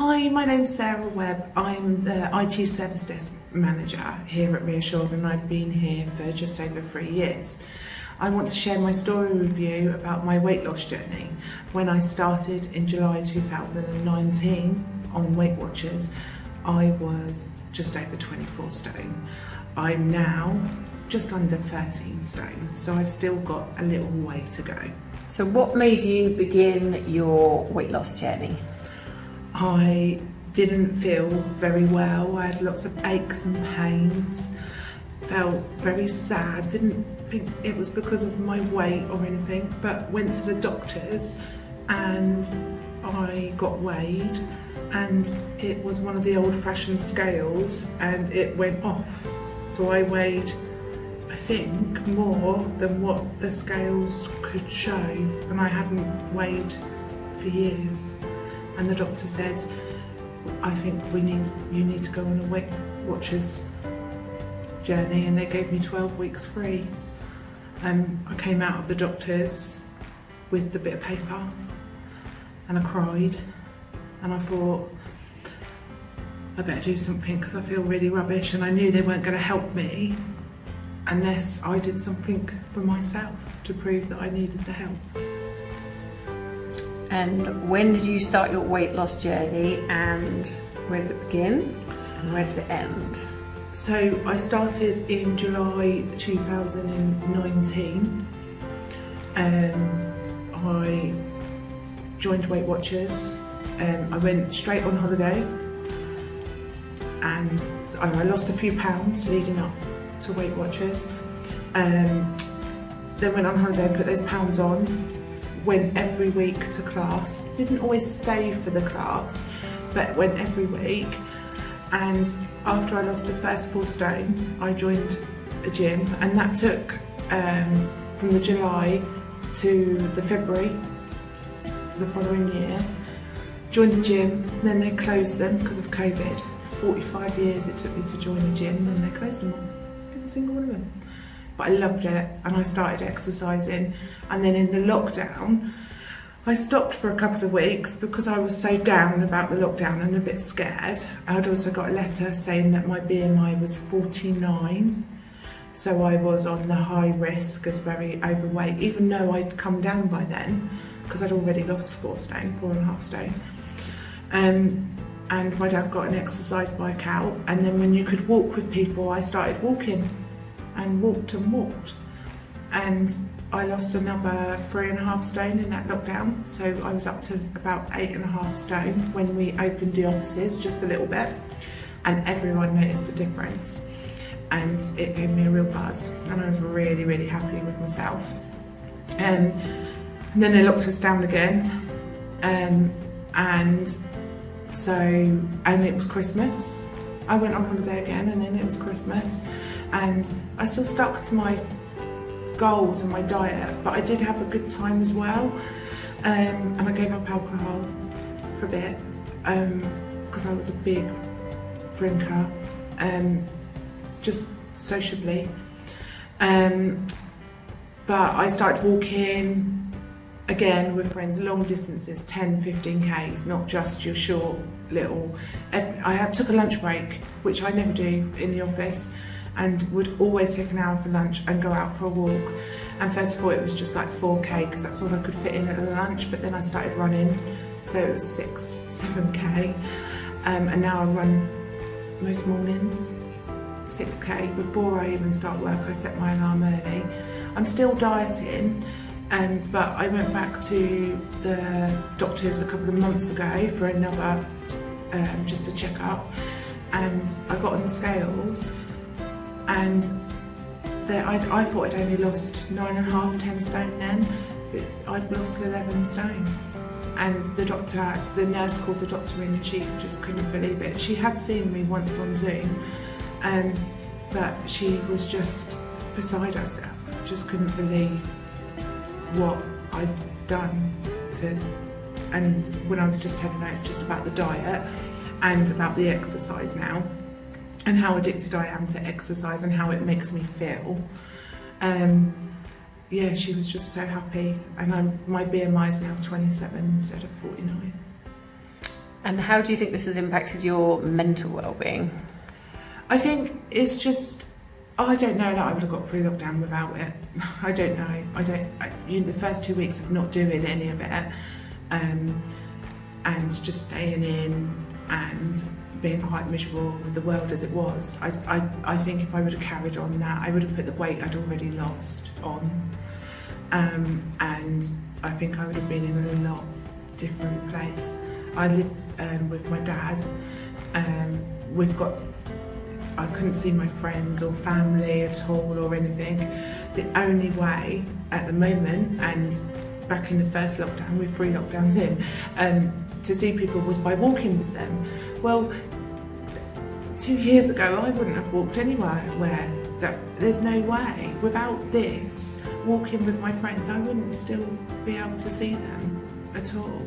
Hi, my name's Sarah Webb. I'm the IT Service Desk Manager here at Reassured, and I've been here for just over 3 years. I want to share my story with you about my weight loss journey. When I started in July 2019 on Weight Watchers, I was just over 24 stone. I'm now just under 13 stone, so I've still got a little way to go. So what made you begin your weight loss journey? I didn't feel very well. I had lots of aches and pains, felt very sad, didn't think it was because of my weight or anything, but went to the doctors and I got weighed, and it was one of the old-fashioned scales and it went off. So I weighed, I think, more than what the scales could show, and I hadn't weighed for years. And the doctor said, I think you need to go on a Weight Watchers journey, and they gave me 12 weeks free. I came out of the doctors with the bit of paper and I cried, and I thought, I better do something because I feel really rubbish, and I knew they weren't going to help me unless I did something for myself to prove that I needed the help. And when did you start your weight loss journey, and where did it begin and where did it end? So I started in July 2019. I joined Weight Watchers. I went straight on holiday, and I lost a few pounds leading up to Weight Watchers. Then went on holiday and put those pounds on. Went every week to class. Didn't always stay for the class, but went every week. And after I lost the first 4 stone, I joined a gym, and that took from the July to the February the following year. Joined the gym, then they closed them because of COVID. 45 years it took me to join a gym, and they closed them all, every single one of them. But I loved it, and I started exercising. And then in the lockdown, I stopped for a couple of weeks because I was so down about the lockdown and a bit scared. I'd also got a letter saying that my BMI was 49, so I was on the high risk as very overweight, even though I'd come down by then because I'd already lost 4.5 stone. And my dad got an exercise bike out, and then when you could walk with people, I started walking. And walked, and I lost another 3.5 stone in that lockdown, so I was up to about 8.5 stone when we opened the offices, just a little bit, and everyone noticed the difference, and it gave me a real buzz, and I was really, really happy with myself. And then they locked us down again, and it was Christmas. I went on holiday again, and then it was Christmas. And I still stuck to my goals and my diet, but I did have a good time as well. And I gave up alcohol for a bit because I was a big drinker, just sociably. But I started walking again with friends, long distances, 10, 15 Ks, not just your short little. I took a lunch break, which I never do in the office, and would always take an hour for lunch and go out for a walk. And first of all, it was just like 4K because that's all I could fit in at a lunch, but then I started running, so it was 6, 7K. And now I run most mornings, 6K. Before I even start work, I set my alarm early. I'm still dieting, but I went back to the doctors a couple of months ago for another, just a checkup, and I got on the scales, and I thought I'd only lost 9.5, 10 stone then, but I've lost 11 stone. And the nurse called the doctor in, and she just couldn't believe it. She had seen me once on Zoom, but she was just beside herself, just couldn't believe what I'd done and when I was just telling her it's just about the diet and about the exercise now, and how addicted I am to exercise and how it makes me feel. Yeah, she was just so happy, and my BMI is now 27 instead of 49. And how do you think this has impacted your mental well-being? I think it's just, I don't know that I would have got through lockdown without it. I don't know. The first 2 weeks of not doing any of it, and just staying in and being quite miserable with the world as it was. I think if I would have carried on that, I would have put the weight I'd already lost on, and I think I would have been in a lot different place. I live with my dad. I couldn't see my friends or family at all or anything. The only way at the moment, and back in the first lockdown, with 3 lockdowns in, to see people was by walking with them. Well, 2 years ago I wouldn't have walked anywhere where there's no way. Without this, walking with my friends, I wouldn't still be able to see them at all.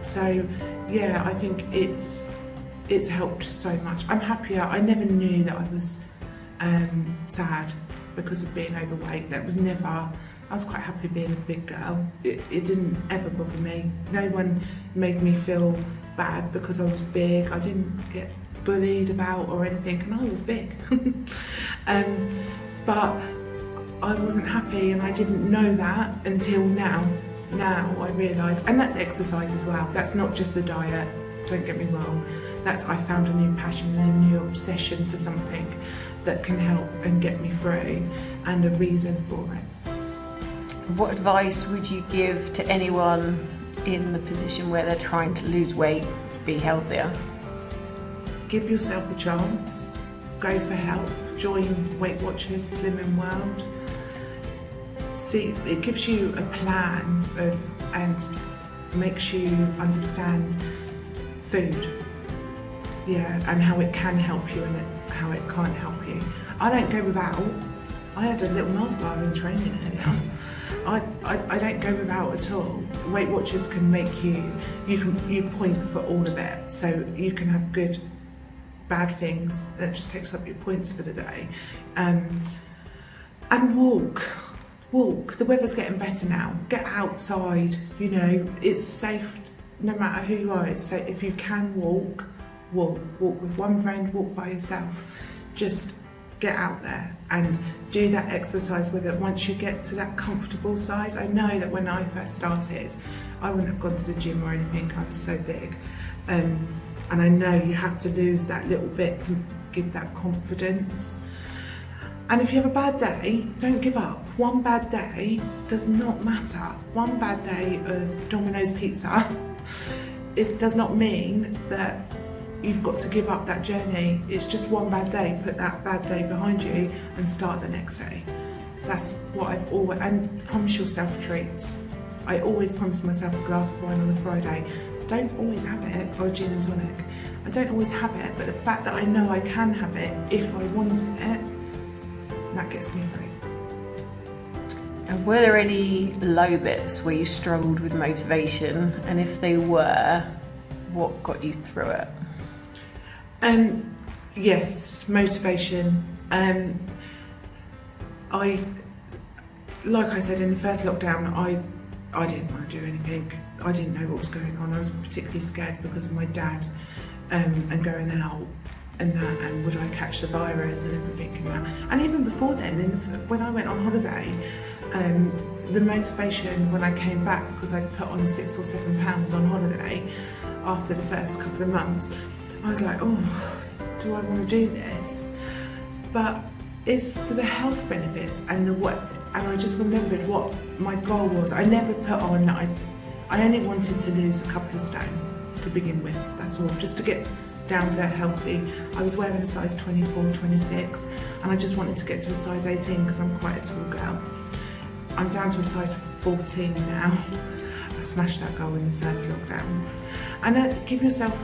So yeah, I think it's helped so much. I'm happier. I never knew that I was sad because of being overweight. I was quite happy being a big girl. It didn't ever bother me. No one made me feel bad because I was big. I didn't get bullied about or anything, and I was big. But I wasn't happy, and I didn't know that until now. Now I realise, and that's exercise as well. That's not just the diet, don't get me wrong. I found a new passion and a new obsession for something that can help and get me through, and a reason for it. What advice would you give to anyone in the position where they're trying to lose weight, be healthier? Give yourself a chance, go for help, join Weight Watchers Slimming World. See, it gives you a plan and makes you understand food, and how it can help you and how it can't help you. I don't go without. I had a little Mars bar in training earlier. I don't go without at all. Weight Watchers can make you point for all of it, so you can have good, bad things. That just takes up your points for the day, and walk. The weather's getting better now. Get outside. It's safe no matter who you are. It's safe if you can walk. Walk with one friend. Walk by yourself. Just get out there and do that exercise with it. Once you get to that comfortable size, I know that when I first started, I wouldn't have gone to the gym or anything. I was so big, and I know you have to lose that little bit to give that confidence. And if you have a bad day, don't give up. One bad day does not matter. One bad day of Domino's pizza, it does not mean that you've got to give up that journey. It's just one bad day. Put that bad day behind you and start the next day. That's what I've always, and promise yourself treats. I always promise myself a glass of wine on a Friday. Don't always have it, or a gin and tonic. I don't always have it, but the fact that I know I can have it if I want it, that gets me through. And were there any low bits where you struggled with motivation? And if they were, what got you through it? Yes, motivation. Like I said, in the first lockdown, I didn't want to do anything. I didn't know what was going on. I was particularly scared because of my dad, and going out and that, and would I catch the virus and everything and that. And even before then, when I went on holiday, the motivation when I came back, because I'd put on 6 or 7 pounds on holiday after the first couple of months, I was like, oh, do I want to do this? But it's for the health benefits and I just remembered what my goal was. I never put on, I only wanted to lose a couple of stone to begin with, that's all, just to get down to healthy. I was wearing a size 24, 26, and I just wanted to get to a size 18 because I'm quite a tall girl. I'm down to a size 14 now. I smashed that goal in the first lockdown. And give yourself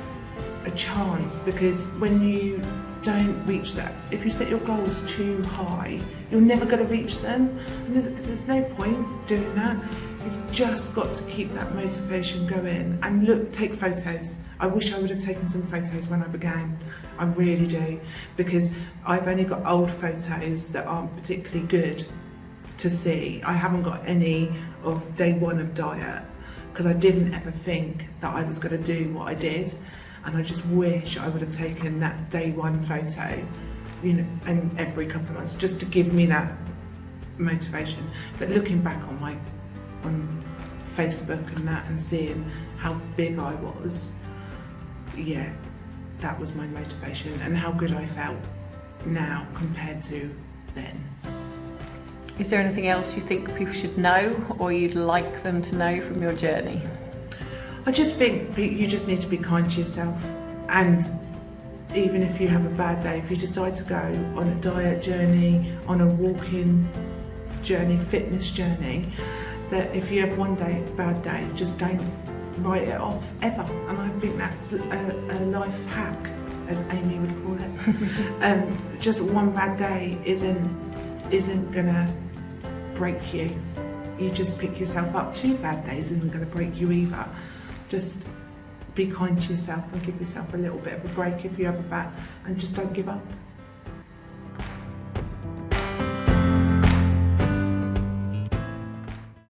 a chance, because when you don't reach that, if you set your goals too high, you're never going to reach them, and there's no point doing that. You've just got to keep that motivation going and take photos. I wish I would have taken some photos when I began. I really do, because I've only got old photos that aren't particularly good to see. I haven't got any of day one of diet, because I didn't ever think that I was going to do what I did. and I just wish I would have taken that day one photo, you know, and every couple of months, just to give me that motivation. But looking back on Facebook and that, and seeing how big I was, yeah, that was my motivation, and how good I felt now compared to then. Is there anything else you think people should know, or you'd like them to know from your journey? I just think you just need to be kind to yourself, and even if you have a bad day, if you decide to go on a diet journey, on a walking journey, fitness journey, that if you have one bad day, just don't write it off ever. And I think that's a life hack, as Amy would call it. Just one bad day isn't gonna break you. You just pick yourself up. 2 bad days isn't gonna break you either. Just be kind to yourself and give yourself a little bit of a break if you have a bad, and just don't give up.